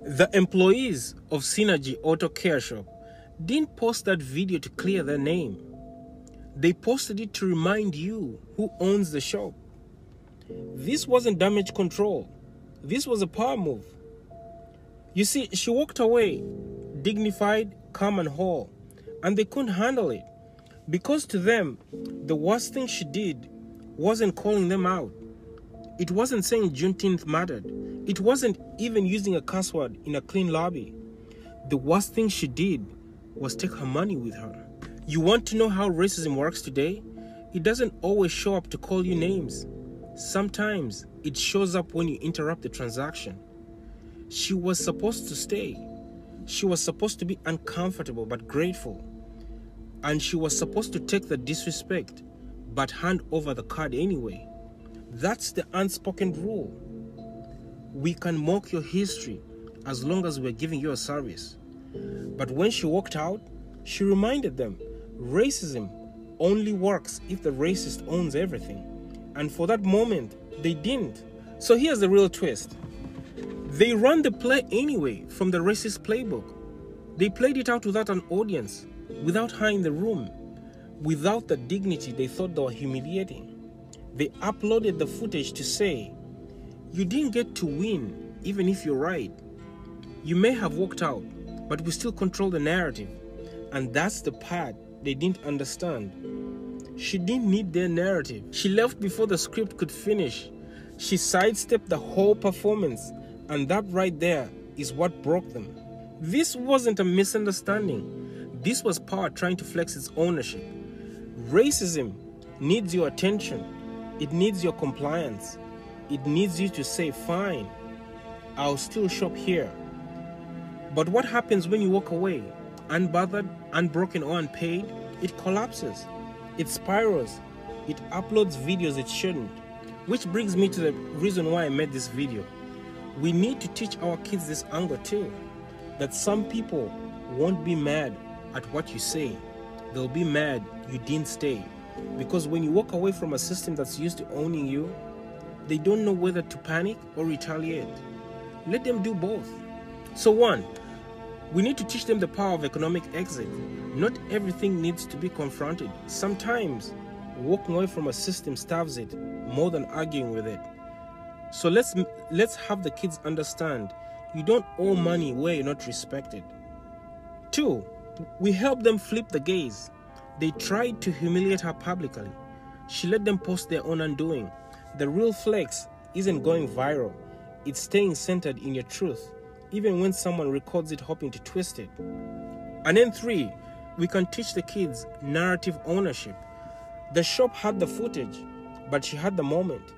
The employees of Synergy Auto Care Shop didn't post that video to clear their name. They posted it to remind you who owns the shop. This wasn't damage control. This was a power move. You see, she walked away, dignified, calm and whole, and they couldn't handle it. Because to them, the worst thing she did wasn't calling them out. It wasn't saying Junth mattered. It wasn't even using a cuss word in a clean lobby. The worst thing she did was take her money with her. You want to know how racism works today? It doesn't always show up to call you names. Sometimes it shows up when you interrupt the transaction. She was supposed to stay. She was supposed to be uncomfortable but grateful. And she was supposed to take the disrespect but hand over the card anyway. That's the unspoken rule. We can mock your history as long as we're giving you a service. But when she walked out, she reminded them, racism only works if the racist owns everything. And for that moment, they didn't. So here's the real twist. They ran the play anyway from the racist playbook. They played it out without an audience, without her in the room, without the dignity they thought they were humiliating. They uploaded the footage to say, you didn't get to win, even if you're right. You may have walked out, but we still control the narrative. And that's the part they didn't understand. She didn't need their narrative. She left before the script could finish. She sidestepped the whole performance, and that right there is what broke them. This wasn't a misunderstanding. This was power trying to flex its ownership. Racism needs your attention. It needs your compliance. It needs you to say, fine, I'll still shop here. But what happens when you walk away, unbothered, unbroken, or unpaid? It collapses. It spirals. It uploads videos it shouldn't. Which brings me to the reason why I made this video. We need to teach our kids this angle too. That some people won't be mad at what you say. They'll be mad you didn't stay. Because when you walk away from a system that's used to owning you, they don't know whether to panic or retaliate. Let them do both. So one, we need to teach them the power of economic exit. Not everything needs to be confronted. Sometimes walking away from a system starves it more than arguing with it. So let's have the kids understand you don't owe money where you're not respected. Two, we help them flip the gaze. They tried to humiliate her publicly. She let them post their own undoing. The real flex isn't going viral. It's staying centered in your truth, even when someone records it hoping to twist it. And then three, we can teach the kids narrative ownership. The shop had the footage, but she had the moment.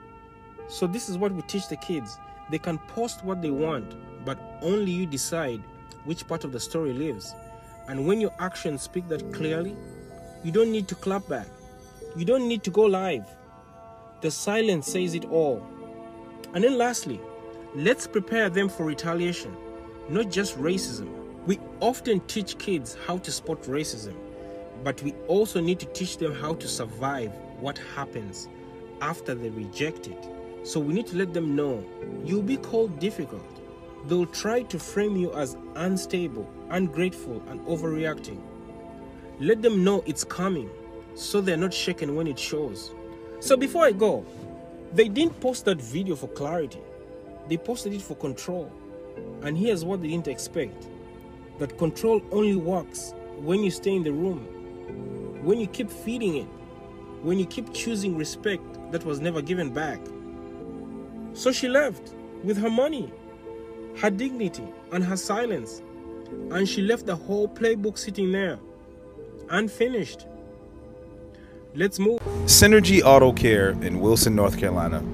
So this is what we teach the kids. They can post what they want, but only you decide which part of the story lives. And when your actions speak that clearly, you don't need to clap back. You don't need to go live. The silence says it all. And then lastly, let's prepare them for retaliation, not just racism. We often teach kids how to spot racism, but we also need to teach them how to survive what happens after they reject it. So we need to let them know you'll be called difficult. They'll try to frame you as unstable, ungrateful, and overreacting. Let them know it's coming, so they're not shaken when it shows. So before I go, they didn't post that video for clarity. They posted it for control. And here's what they didn't expect. That control only works when you stay in the room, when you keep feeding it, when you keep choosing respect that was never given back. So she left with her money, her dignity, and her silence. And she left the whole playbook sitting there, unfinished. Let's move. Synergy Auto Care in Wilson, North Carolina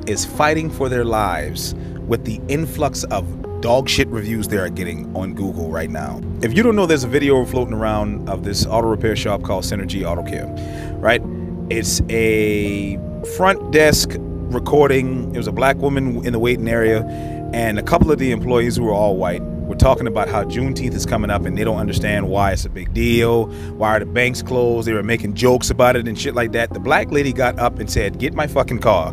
is fighting for their lives with the influx of dog shit reviews they are getting on Google right now. If you don't know, there's a video floating around of this auto repair shop called Synergy Auto Care, right? It's a front desk recording. It was a black woman in the waiting area and a couple of the employees who were all white were talking about how Juneteenth is coming up and they don't understand why it's a big deal. Why are the banks closed? They were making jokes about it and shit like that. The black lady got up and said, get my fucking car.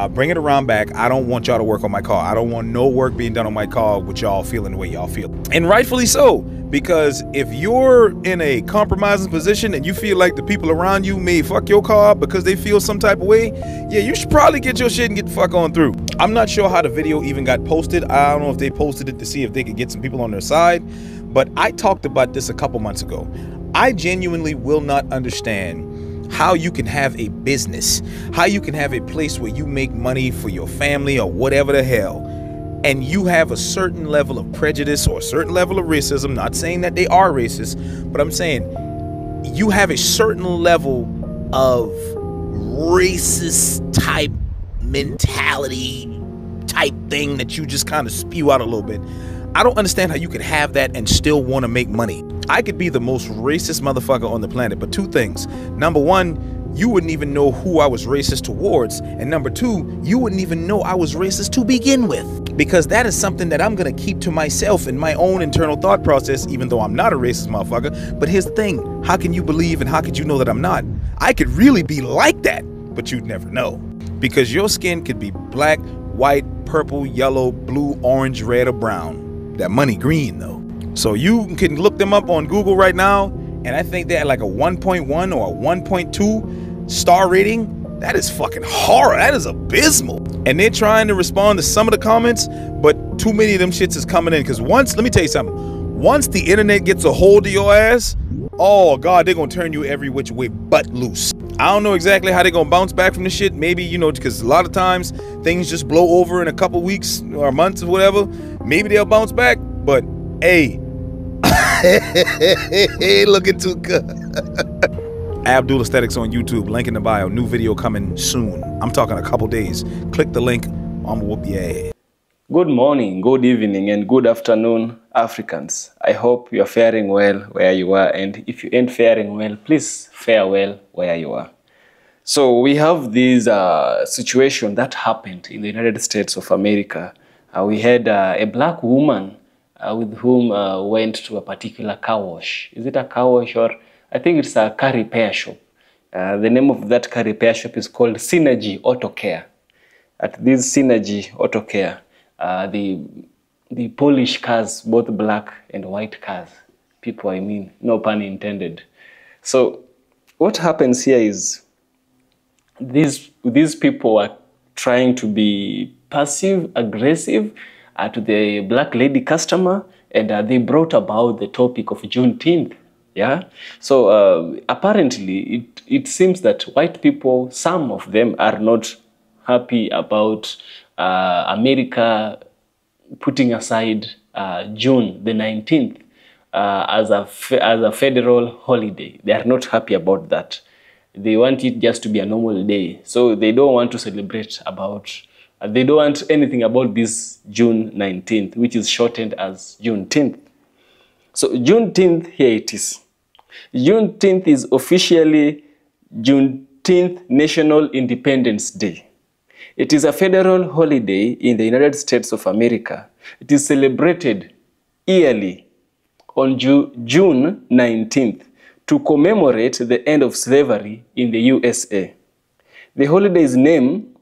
Bring it around back. I don't want y'all to work on my car. I don't want no work being done on my car with y'all feeling the way y'all feel. And rightfully so. Because if you're in a compromising position and you feel like the people around you may fuck your car because they feel some type of way, yeah, you should probably get your shit and get the fuck on through. I'm not sure how the video even got posted. I don't know if they posted it to see if they could get some people on their side, but I talked about this a couple months ago. I genuinely will not understand how you can have a business, how you can have a place where you make money for your family or whatever the hell, and you have a certain level of prejudice or a certain level of racism. Not saying that they are racist, but I'm saying you have a certain level of racist type mentality type thing that you just kind of spew out a little bit. I don't understand how you could have that and still want to make money. I could be the most racist motherfucker on the planet, but two things. Number one, you wouldn't even know who I was racist towards. And number two, you wouldn't even know I was racist to begin with. Because that is something that I'm going to keep to myself in my own internal thought process, even though I'm not a racist motherfucker. But here's the thing. How can you believe and how could you know that I'm not? I could really be like that, but you'd never know. Because your skin could be black, white, purple, yellow, blue, orange, red, or brown. That money green, though. So you can look them up on Google right now, and I think they're at like a 1.1 or a 1.2 star rating. That is fucking horror. That is abysmal. And they're trying to respond to some of the comments, but too many of them shits is coming in. Because once, let me tell you something. Once the internet gets a hold of your ass, oh God, they're gonna turn you every which way but loose. I don't know exactly how they're gonna bounce back from this shit. Maybe, you know, because a lot of times things just blow over in a couple weeks or months or whatever. Maybe they'll bounce back, but hey, looking too good. Abdul Aesthetics on YouTube, link in the bio. New video coming soon. I'm talking a couple days. Click the link. I'm gonna whoop your ass. Good morning, good evening, and good afternoon, Africans. I hope you are faring well where you are, and if you ain't faring well, please fare well where you are. So we have this situation that happened in the United States of America. We had a black woman with whom went to a particular car wash. Is it a car wash, or I think it's a car repair shop. The name of that car repair shop is called Synergy Auto Care. At this Synergy Auto Care, they polish cars, both black and white cars. People, I mean, no pun intended. So what happens here is these people are trying to be passive aggressive to the black lady customer, and they brought about the topic of Juneteenth. Yeah, so apparently it seems that white people, some of them, are not happy about America putting aside June the 19th as a federal holiday. They are not happy about that. They want it just to be a normal day. So they don't want to celebrate about, they don't want anything about this June 19th, which is shortened as Juneteenth. So Juneteenth, here it is. Juneteenth is officially Juneteenth National Independence Day. It is a federal holiday in the United States of America. It is celebrated yearly on June 19th to commemorate the end of slavery in the USA. The holiday's name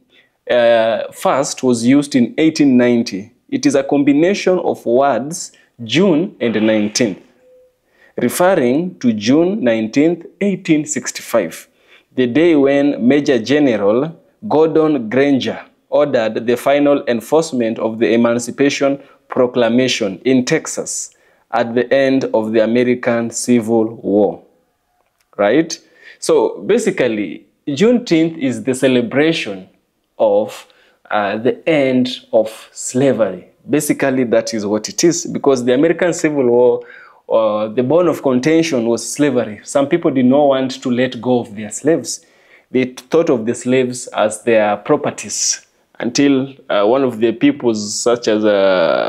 first was used in 1890. It is a combination of words June and 19th, referring to June 19th, 1865, the day when Major General Gordon Granger ordered the final enforcement of the Emancipation Proclamation in Texas at the end of the American Civil War, right? So basically, Juneteenth is the celebration of the end of slavery. Basically, that is what it is, because the American Civil War, the bone of contention was slavery. Some people did not want to let go of their slaves. They thought of the slaves as their properties until one of the peoples, such as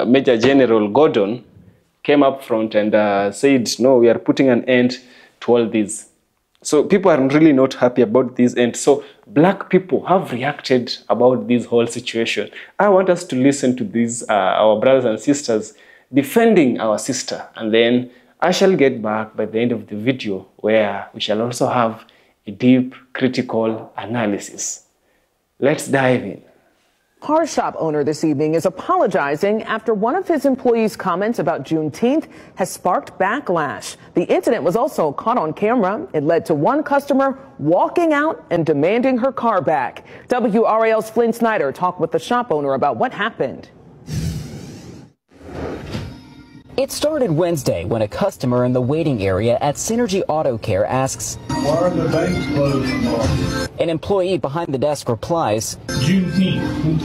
Major General Gordon, came up front and said, no, we are putting an end to all this. So people are really not happy about this. And so black people have reacted about this whole situation. I want us to listen to these, our brothers and sisters, defending our sister. And then I shall get back by the end of the video, where we shall also have a deep critical analysis. Let's dive in. Car shop owner this evening is apologizing after one of his employees' comments about Juneteenth has sparked backlash. The incident was also caught on camera. It led to one customer walking out and demanding her car back. WRAL's Flynn Snyder talked with the shop owner about what happened. It started Wednesday when a customer in the waiting area at Synergy Auto Care asks, "Why are the banks closed tomorrow?" An employee behind the desk replies, Juneteenth.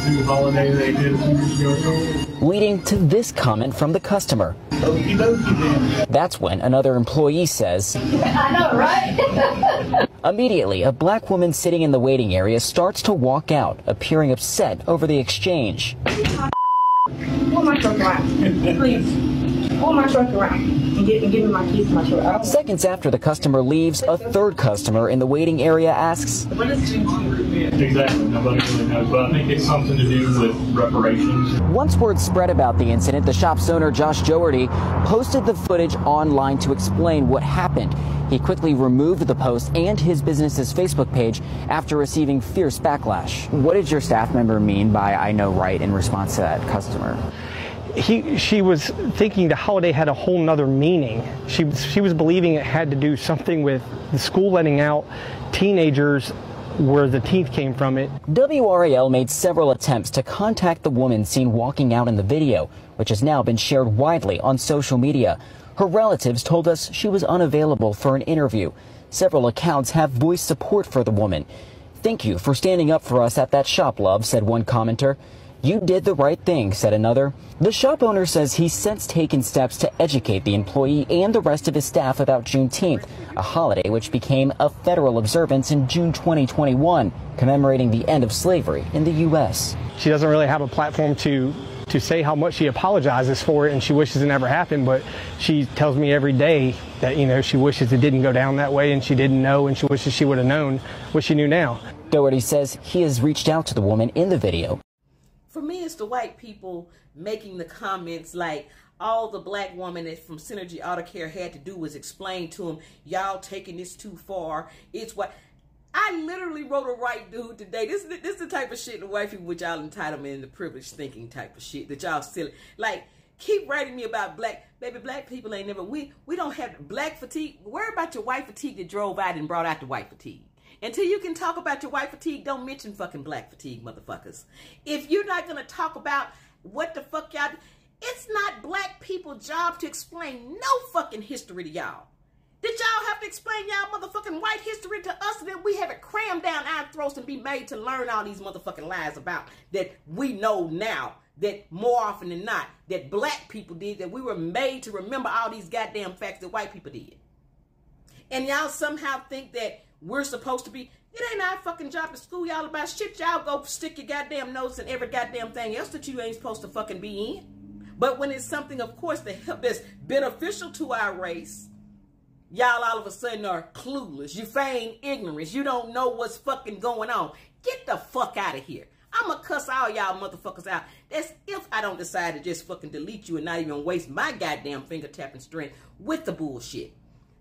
New holiday they did a few years ago. leading to this comment from the customer. Okie dokie then. That's when another employee says, I know, right? Immediately, a black woman sitting in the waiting area starts to walk out, appearing upset over the exchange. Pull my truck around, please. Pull my truck around and give me my keys to my truck. Seconds after the customer leaves, a third customer in the waiting area asks, What is Juneteenth? Exactly, nobody really knows, but I think it's something to do with reparations. Once word spread about the incident, the shop's owner, Josh Joherty, posted the footage online to explain what happened. He quickly removed the post and his business's Facebook page after receiving fierce backlash. What did your staff member mean by "I know right" in response to that customer? She was thinking the holiday had a whole nother meaning. She was believing it had to do something with the school letting out teenagers, where the teeth came from it. WRAL made several attempts to contact the woman seen walking out in the video, which has now been shared widely on social media. Her relatives told us she was unavailable for an interview. Several accounts have voiced support for the woman. "Thank you for standing up for us at that shop, love," said one commenter. "You did the right thing," said another. The shop owner says he's since taken steps to educate the employee and the rest of his staff about Juneteenth, a holiday which became a federal observance in June 2021, commemorating the end of slavery in the U.S. She doesn't really have a platform to say how much she apologizes for it and she wishes it never happened, but she tells me every day that, she wishes it didn't go down that way and she didn't know, and she wishes she would have known what she knew now. Doherty says he has reached out to the woman in the video. For me, it's the white people making the comments like all the black woman that from Synergy Auto Care had to do was explain to them, y'all taking this too far. It's what I literally wrote a right dude today. This is the type of shit the white people with y'all entitlement and the privileged thinking type of shit that y'all silly. Like, keep writing me about black people ain't never, we don't have black fatigue. Worry about your white fatigue that drove out and brought out the white fatigue. Until you can talk about your white fatigue, don't mention fucking black fatigue, motherfuckers. If you're not going to talk about what the fuck y'all, it's not black people's job to explain no fucking history to y'all. Did y'all have to explain y'all motherfucking white history to us, and then we have it crammed down our throats and be made to learn all these motherfucking lies about that we know now, that more often than not, that black people did, that we were made to remember all these goddamn facts that white people did. And y'all somehow think that we're supposed to be, it ain't our fucking job to school y'all about shit. Y'all go stick your goddamn nose in every goddamn thing else that you ain't supposed to fucking be in. But when it's something, of course, that's beneficial to our race, y'all all of a sudden are clueless. You feign ignorance. You don't know what's fucking going on. Get the fuck out of here. I'm gonna cuss all y'all motherfuckers out. That's if I don't decide to just fucking delete you and not even waste my goddamn finger tapping strength with the bullshit.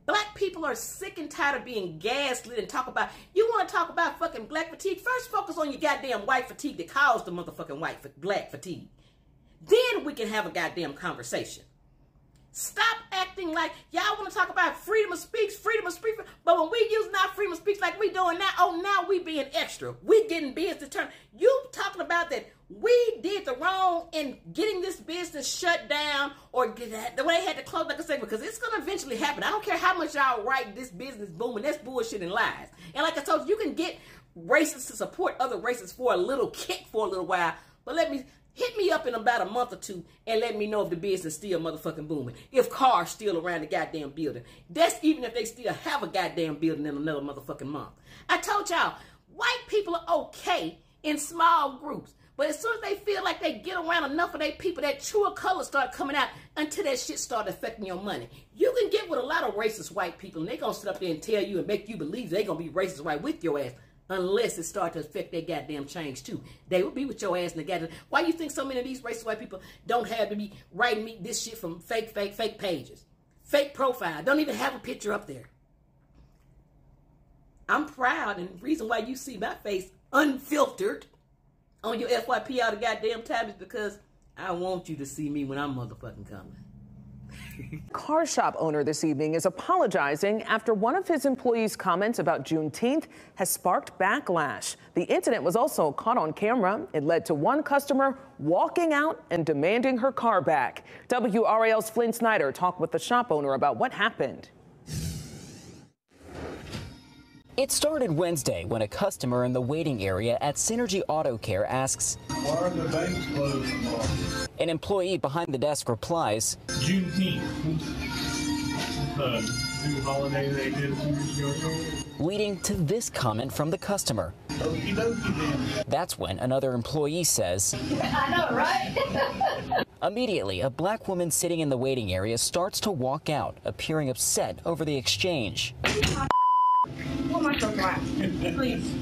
Black people are sick and tired of being gaslit and talk about, you want to talk about fucking black fatigue? First focus on your goddamn white fatigue that caused the motherfucking black fatigue. Then we can have a goddamn conversation. Stop acting like y'all want to talk about freedom of speech, but when we using our freedom of speech like we doing now, oh, now we being extra. We getting business turn. You talking about that we did the wrong in getting this business shut down or the way they had to close, like I said, because it's going to eventually happen. I don't care how much y'all write this business booming. That's bullshit and lies. And like I told you, you can get racists to support other racists for a little kick for a little while, but hit me up in about a month or two and let me know if the business still motherfucking booming. If cars still around the goddamn building. That's even if they still have a goddamn building in another motherfucking month. I told y'all, white people are okay in small groups. But as soon as they feel like they get around enough of their people, that truer colors start coming out until that shit start affecting your money. You can get with a lot of racist white people and they're going to sit up there and tell you and make you believe they're going to be racist white with your ass unless it starts to affect their goddamn change too. They will be with your ass in the goddamn. Why you think so many of these racist white people don't have to be writing me this shit from fake pages, fake profile? Don't even have a picture up there. I'm proud, and the reason why you see my face unfiltered on your FYP all the goddamn time is because I want you to see me when I'm motherfucking coming. Car shop owner this evening is apologizing after one of his employees' comments about Juneteenth has sparked backlash. The incident was also caught on camera. It led to one customer walking out and demanding her car back. WRAL's Flynn Snyder talked with the shop owner about what happened. It started Wednesday when a customer in the waiting area at Synergy Auto Care asks, Why are the banks closed tomorrow? An employee behind the desk replies, Juneteenth. New holiday they did a few years ago. leading to this comment from the customer. Okie dokie then. That's when another employee says, I know, right? Immediately, a black woman sitting in the waiting area starts to walk out, appearing upset over the exchange. Pull my truck around, please.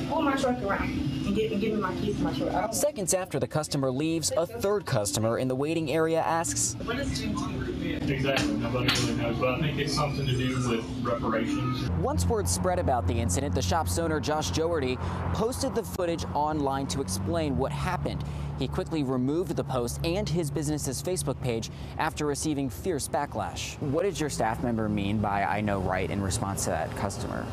Pull my truck around and give me my keys to my truck. Seconds after the customer leaves, a third customer in the waiting area asks, What is Juneteenth? Exactly. Nobody really knows, but I think it's something to do with reparations. Once word spread about the incident, the shop's owner, Josh Doherty, posted the footage online to explain what happened. He quickly removed the post and his business's Facebook page after receiving fierce backlash. What did your staff member mean by "I know right" in response to that customer?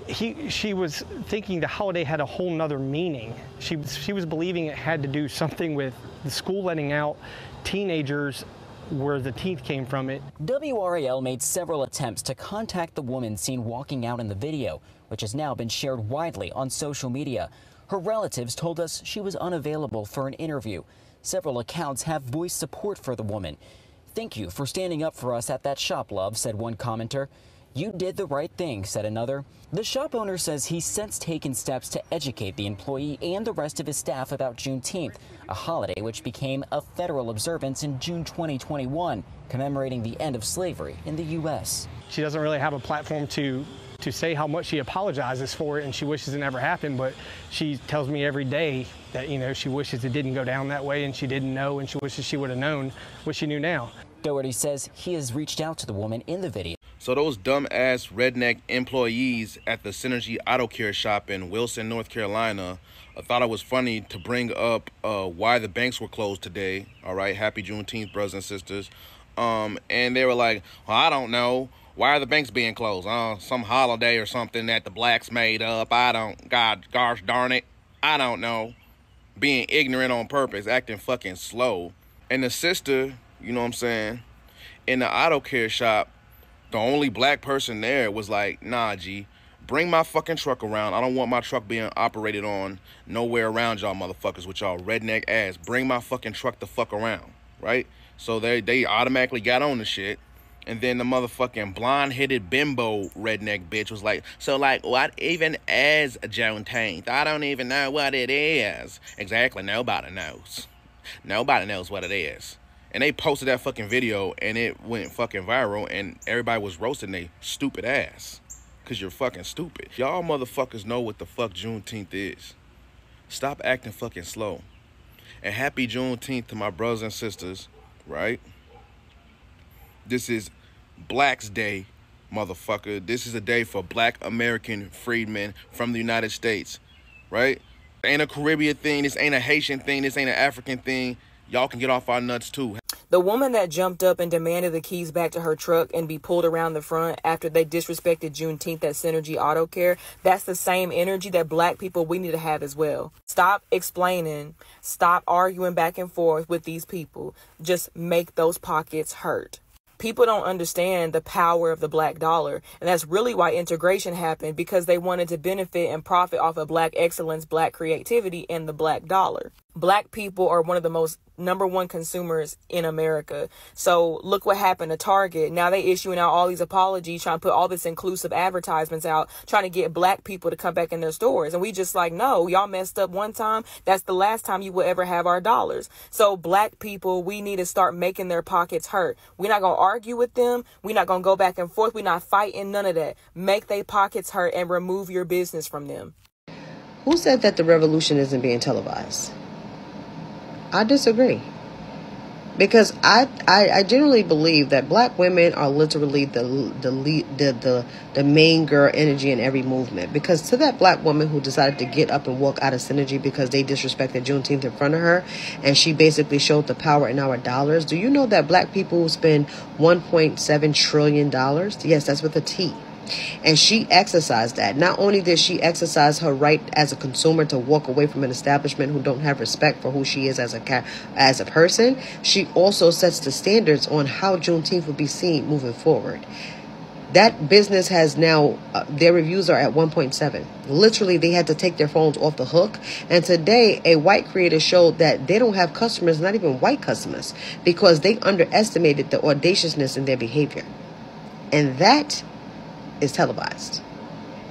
She was thinking the holiday had a whole nother meaning. She was believing it had to do something with the school letting out teenagers where the teeth came from it. WRAL made several attempts to contact the woman seen walking out in the video, which has now been shared widely on social media. Her relatives told us she was unavailable for an interview. Several accounts have voiced support for the woman. "Thank you for standing up for us at that shop, love," said one commenter. "You did the right thing," said another. The shop owner says he's since taken steps to educate the employee and the rest of his staff about Juneteenth, a holiday which became a federal observance in June 2021, commemorating the end of slavery in the U.S. She doesn't really have a platform to say how much she apologizes for it and she wishes it never happened, but she tells me every day that, you know, she wishes it didn't go down that way and she didn't know and she wishes she would have known what she knew now. Doherty says he has reached out to the woman in the video. So those dumb-ass redneck employees at the Synergy Auto Care shop in Wilson, North Carolina, thought it was funny to bring up why the banks were closed today. All right, happy Juneteenth, brothers and sisters. And they were like, well, I don't know. Why are the banks being closed? Some holiday or something that the blacks made up. Gosh darn it. I don't know. Being ignorant on purpose, acting fucking slow. And the sister, you know what I'm saying, in the auto care shop, the only black person there was like, nah, G, bring my fucking truck around. I don't want my truck being operated on nowhere around y'all motherfuckers with y'all redneck ass. Bring my fucking truck the fuck around, right? So they automatically got on the shit. And then the motherfucking blonde-headed bimbo redneck bitch was like, so like, what even is Juneteenth? I don't even know what it is. Exactly, nobody knows. Nobody knows what it is. And they posted that fucking video and it went fucking viral and everybody was roasting they stupid ass. Cause you're fucking stupid. Y'all motherfuckers know what the fuck Juneteenth is. Stop acting fucking slow. And happy Juneteenth to my brothers and sisters, right? This is Black's Day, motherfucker. This is a day for black American freedmen from the United States, right? Ain't a Caribbean thing. This ain't a Haitian thing. This ain't an African thing. Y'all can get off our nuts too. The woman that jumped up and demanded the keys back to her truck and be pulled around the front after they disrespected Juneteenth at Synergy Auto Care, that's the same energy that black people we need to have as well. Stop explaining. Stop arguing back and forth with these people. Just make those pockets hurt. People don't understand the power of the black dollar. And that's really why integration happened, because they wanted to benefit and profit off of black excellence, black creativity, and the black dollar. Black people are one of the most #1 consumers in America. So look what happened to Target. Now they issuing out all these apologies, trying to put all this inclusive advertisements out, trying to get black people to come back in their stores. And we just like, no, y'all messed up one time. That's the last time you will ever have our dollars. So black people, we need to start making their pockets hurt. We're not going to argue with them. We're not going to go back and forth. We're not fighting none of that. Make their pockets hurt and remove your business from them. Who said that the revolution isn't being televised? I disagree. Because I generally believe that black women are literally the main girl energy in every movement. Because to that black woman who decided to get up and walk out of Synergy because they disrespected Juneteenth in front of her, and she basically showed the power in our dollars. Do you know that black people spend $1.7 trillion? Yes, that's with a T. And she exercised that. Not only did she exercise her right as a consumer to walk away from an establishment who don't have respect for who she is as a person, she also sets the standards on how Juneteenth will be seen moving forward. That business has now, their reviews are at 1.7. Literally, they had to take their phones off the hook. And today, a white creator showed that they don't have customers, not even white customers, because they underestimated the audaciousness in their behavior. And that is televised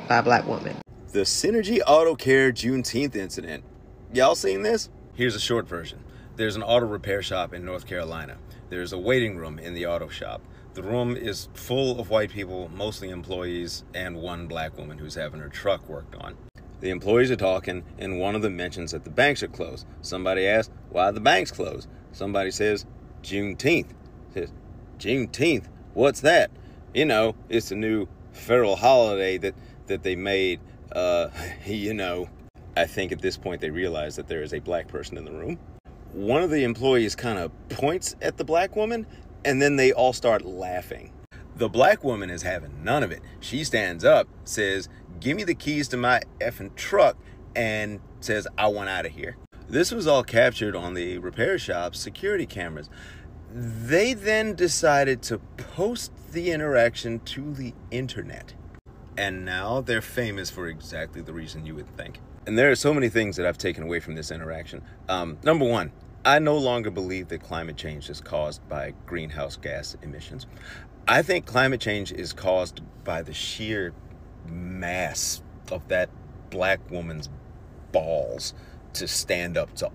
by a black woman. The Synergy Auto Care Juneteenth incident. Y'all seen this? Here's a short version. There's an auto repair shop in North Carolina. There's a waiting room in the auto shop. The room is full of white people, mostly employees, and one black woman who's having her truck worked on. The employees are talking, and one of them mentions that the banks are closed. Somebody asks, why are the banks closed? Somebody says, Juneteenth. Says, Juneteenth? What's that? You know, it's a new federal holiday that they made, you know. I think at this point they realize that there is a black person in the room. One of the employees kind of points at the black woman, and then they all start laughing. The black woman is having none of it. She stands up, says, give me the keys to my effing truck, and says, I want out of here. This was all captured on the repair shop's security cameras. They then decided to post the interaction to the internet. And now they're famous for exactly the reason you would think. And there are so many things that I've taken away from this interaction. Number one, I no longer believe that climate change is caused by greenhouse gas emissions. I think climate change is caused by the sheer mass of that black woman's balls to stand up to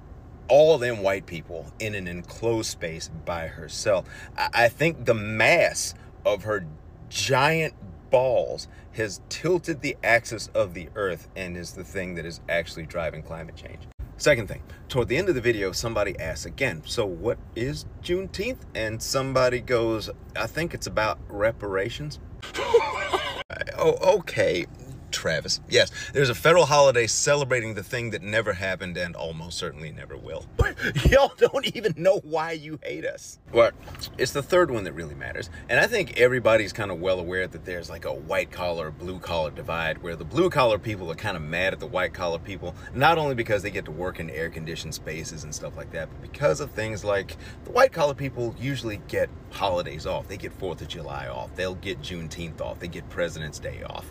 all them white people in an enclosed space by herself. I think the mass of her giant balls has tilted the axis of the earth and is the thing that is actually driving climate change. Second thing, toward the end of the video, somebody asks again, so what is Juneteenth? And somebody goes, I think it's about reparations. Oh, okay, Travis. Yes, there's a federal holiday celebrating the thing that never happened and almost certainly never will. Y'all don't even know why you hate us. Well, it's the third one that really matters. And I think everybody's kind of well aware that there's like a white collar, blue collar divide where the blue collar people are kind of mad at the white collar people, not only because they get to work in air conditioned spaces and stuff like that, but because of things like the white collar people usually get holidays off. They get 4th of July off. They'll get Juneteenth off. They get President's Day off.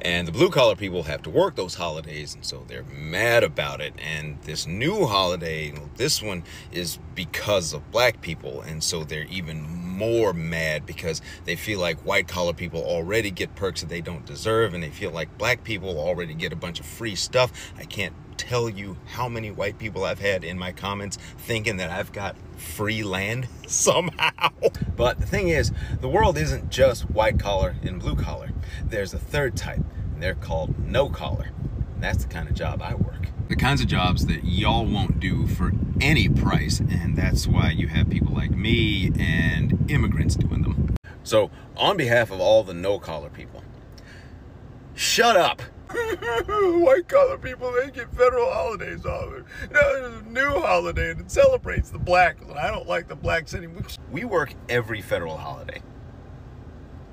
And the blue collar people have to work those holidays, and so they're mad about it. And this new holiday, this one is because of black people, and so they're even more mad because they feel like white collar people already get perks that they don't deserve, and they feel like black people already get a bunch of free stuff. I can't tell you how many white people I've had in my comments thinking that I've got free land somehow. But the thing is, the world isn't just white collar and blue collar. There's a third type, and they're called no collar. And that's the kind of job I work. The kinds of jobs that y'all won't do for any price, and that's why you have people like me and immigrants doing them. So, on behalf of all the no collar people, shut up. White collar people, they get federal holidays off. No, new holiday and it celebrates the blacks, and I don't like the blacks anymore. We work every federal holiday.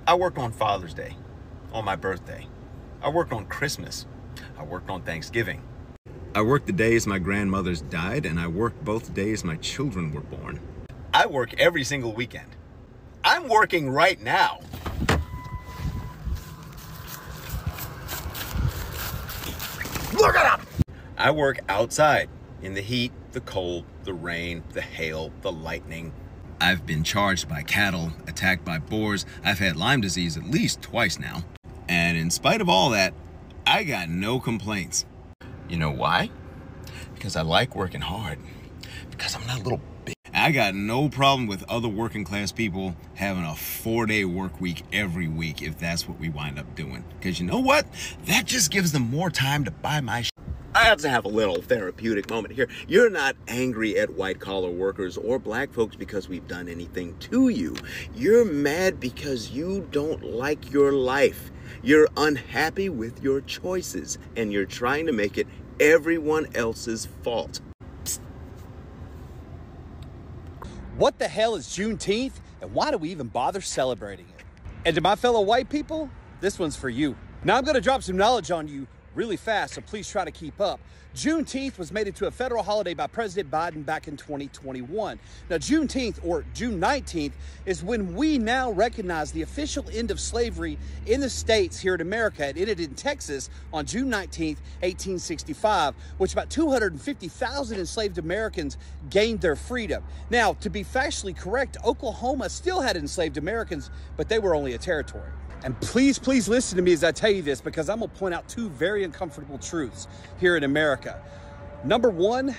I worked on Father's Day, on my birthday. I worked on Christmas. I worked on Thanksgiving. I worked the days my grandmothers died, and I worked both days my children were born. I work every single weekend. I'm working right now. Look it up! I work outside in the heat, the cold, the rain, the hail, the lightning. I've been charged by cattle, attacked by boars. I've had Lyme disease at least twice now. And in spite of all that, I got no complaints. You know why? Because I like working hard. Because I'm not a little bitch. I got no problem with other working class people having a 4-day work week every week if that's what we wind up doing. Because you know what? That just gives them more time to buy my shit. All have to have a little therapeutic moment here. You're not angry at white-collar workers or black folks because we've done anything to you. You're mad because you don't like your life. You're unhappy with your choices, and you're trying to make it everyone else's fault. Psst. What the hell is Juneteenth, and why do we even bother celebrating it? And to my fellow white people, this one's for you. Now I'm going to drop some knowledge on you really fast, so please try to keep up. Juneteenth was made into a federal holiday by President Biden back in 2021. Now, Juneteenth, or June 19th, is when we now recognize the official end of slavery in the states here in America. It ended in Texas on June 19th, 1865, which about 250,000 enslaved Americans gained their freedom. Now, to be factually correct, Oklahoma still had enslaved Americans, but they were only a territory. And please, please listen to me as I tell you this, because I'm going to point out two very uncomfortable truths here in America. Number one,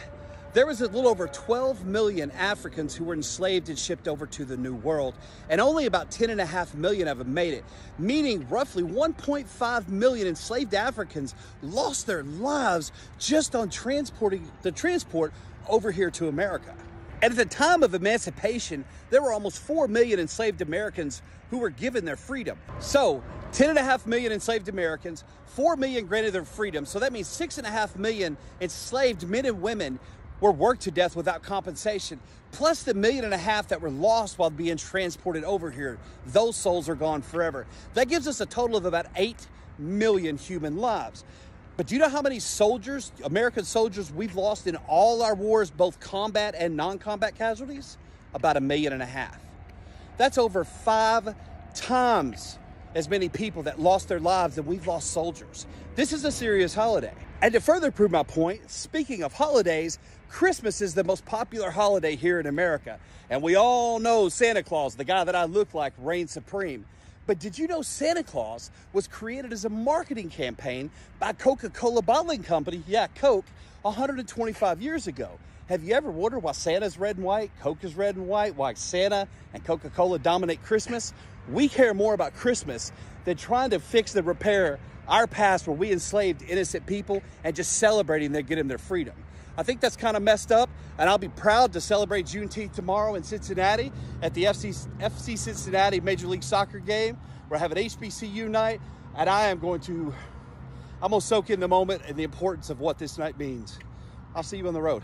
there was a little over 12 million Africans who were enslaved and shipped over to the New World, and only about 10.5 million of them made it, meaning roughly 1.5 million enslaved Africans lost their lives just on transporting the transport over here to America. And at the time of emancipation, there were almost 4 million enslaved Americans who were given their freedom. So 10.5 million enslaved Americans, 4 million granted their freedom. So that means 6.5 million enslaved men and women were worked to death without compensation, plus the 1.5 million that were lost while being transported over here. Those souls are gone forever. That gives us a total of about 8 million human lives. But do you know how many soldiers, American soldiers, we've lost in all our wars, both combat and non-combat casualties? About 1.5 million. That's over 5 times as many people that lost their lives than we've lost soldiers. This is a serious holiday. And to further prove my point, speaking of holidays, Christmas is the most popular holiday here in America. And we all know Santa Claus, the guy that I look like, reigns supreme. But did you know Santa Claus was created as a marketing campaign by Coca-Cola Bottling Company, yeah, Coke, 125 years ago? Have you ever wondered why Santa's red and white, Coke is red and white, why Santa and Coca-Cola dominate Christmas? We care more about Christmas than trying to fix and repair our past where we enslaved innocent people and just celebrating them getting their freedom. I think that's kind of messed up, and I'll be proud to celebrate Juneteenth tomorrow in Cincinnati at the FC Cincinnati Major League Soccer game. We're having HBCU night, and I'm going to soak in the moment and the importance of what this night means. I'll see you on the road.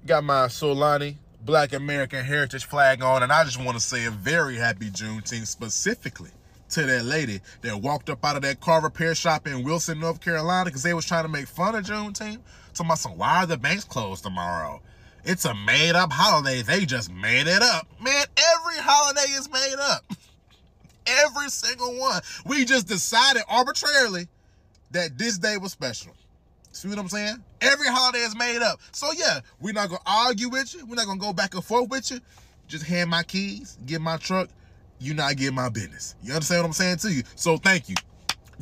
Got my Solani Black American Heritage flag on, and I just want to say a very happy Juneteenth specifically to that lady that walked up out of that car repair shop in Wilson, North Carolina, because they was trying to make fun of Juneteenth. Talking about some, why are the banks closed tomorrow? It's a made-up holiday. They just made it up. Man, every holiday is made up. Every single one. We just decided arbitrarily that this day was special. See what I'm saying? Every holiday is made up. So yeah, we're not going to argue with you. We're not going to go back and forth with you. Just hand my keys, get my truck. You not get my business. You understand what I'm saying to you? So thank you.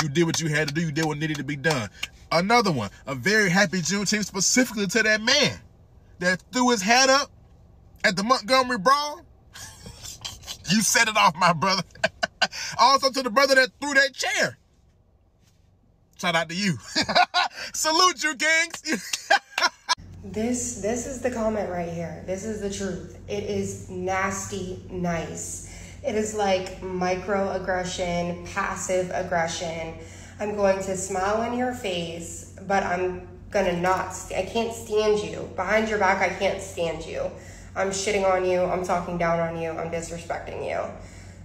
You did what you had to do. You did what needed to be done. Another one, a very happy Juneteenth specifically to that man that threw his hat up at the Montgomery Brawl. You set it off, my brother. Also to the brother that threw that chair. Shout out to you. Salute you, kings. This is the comment right here. This is the truth. It is nasty nice. It is like microaggression, passive aggression. I'm going to smile in your face, but I'm gonna I can't stand you. Behind your back, I can't stand you. I'm shitting on you, I'm talking down on you, I'm disrespecting you.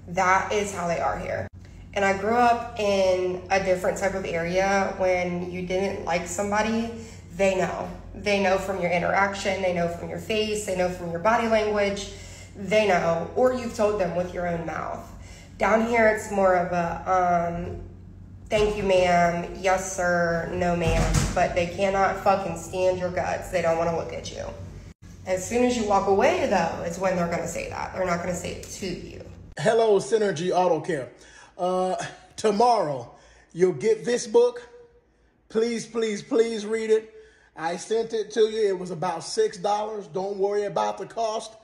That is how they are here. And I grew up in a different type of area. When you didn't like somebody, they know. They know from your interaction, they know from your face, they know from your body language, they know, or you've told them with your own mouth. Down here, it's more of a, thank you, ma'am, yes, sir, no, ma'am, but they cannot fucking stand your guts. They don't want to look at you. As soon as you walk away, though, it's when they're going to say that. They're not going to say it to you. Hello, Synergy Auto Care. Tomorrow, you'll get this book. Please, please, please read it. I sent it to you. It was about $6. Don't worry about the cost.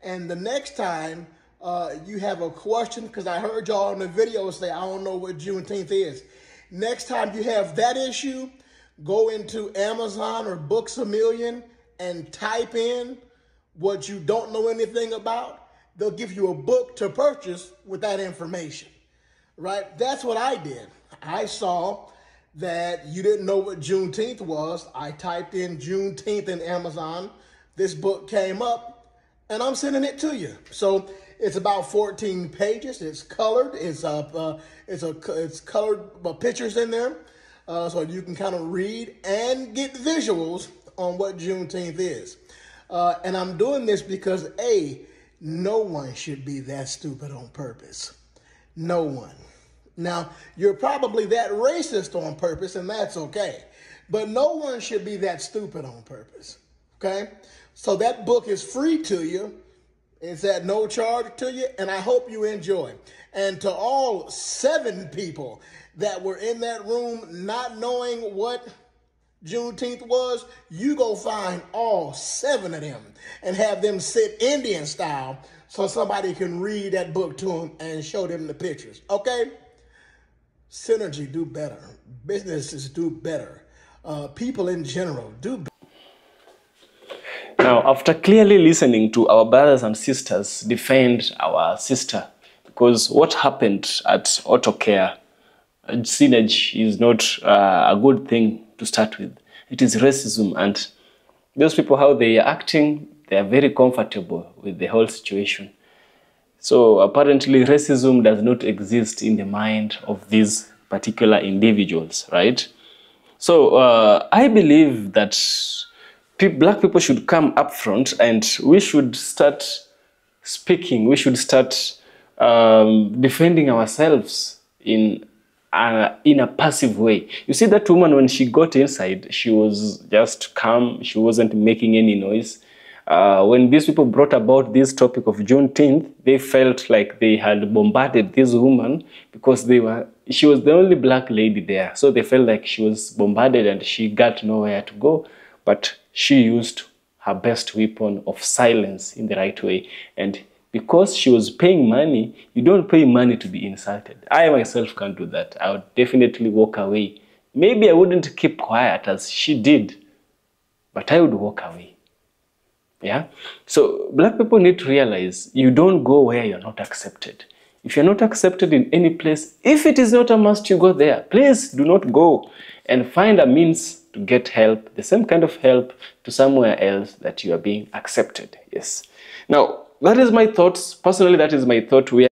And the next time you have a question, because I heard y'all in the video say, I don't know what Juneteenth is. Next time you have that issue, go into Amazon or Books A Million and type in what you don't know anything about. They'll give you a book to purchase with that information, right? That's what I did. I saw that you didn't know what Juneteenth was. I typed in Juneteenth in Amazon. This book came up, and I'm sending it to you. So it's about 14 pages. It's colored. It's colored pictures in there, so you can kind of read and get visuals on what Juneteenth is. And I'm doing this because no one should be that stupid on purpose. No one. Now, you're probably that racist on purpose, and that's okay. But no one should be that stupid on purpose, okay? So that book is free to you. It's at no charge to you, and I hope you enjoy. And to all 7 people that were in that room not knowing what Juneteenth was, you go find all 7 of them and have them sit Indian style so somebody can read that book to them and show them the pictures, okay? Synergy, do better. Businesses do better. People in general do better. Now, after clearly listening to our brothers and sisters defend our sister, because what happened at Auto Care, synergy is not a good thing to start with. It is racism, and those people, how they are acting, they are very comfortable with the whole situation. So apparently racism does not exist in the mind of these particular individuals, right? So I believe that black people should come up front, and we should start speaking. We should start defending ourselves in a passive way. You see that woman, when she got inside, she was just calm. She wasn't making any noise. When these people brought about this topic of Juneteenth, they felt like they had bombarded this woman because she was the only black lady there. So they felt like she was bombarded and she got nowhere to go. But she used her best weapon of silence in the right way. And because she was paying money, you don't pay money to be insulted. I myself can't do that. I would definitely walk away. Maybe I wouldn't keep quiet as she did, but I would walk away. Yeah? So black people need to realize you don't go where you're not accepted. If you're not accepted in any place, if it is not a must you go there, please do not go, and find a means to get help, the same kind of help to somewhere else that you are being accepted. Yes. Now, that is my thoughts. Personally, that is my thought. We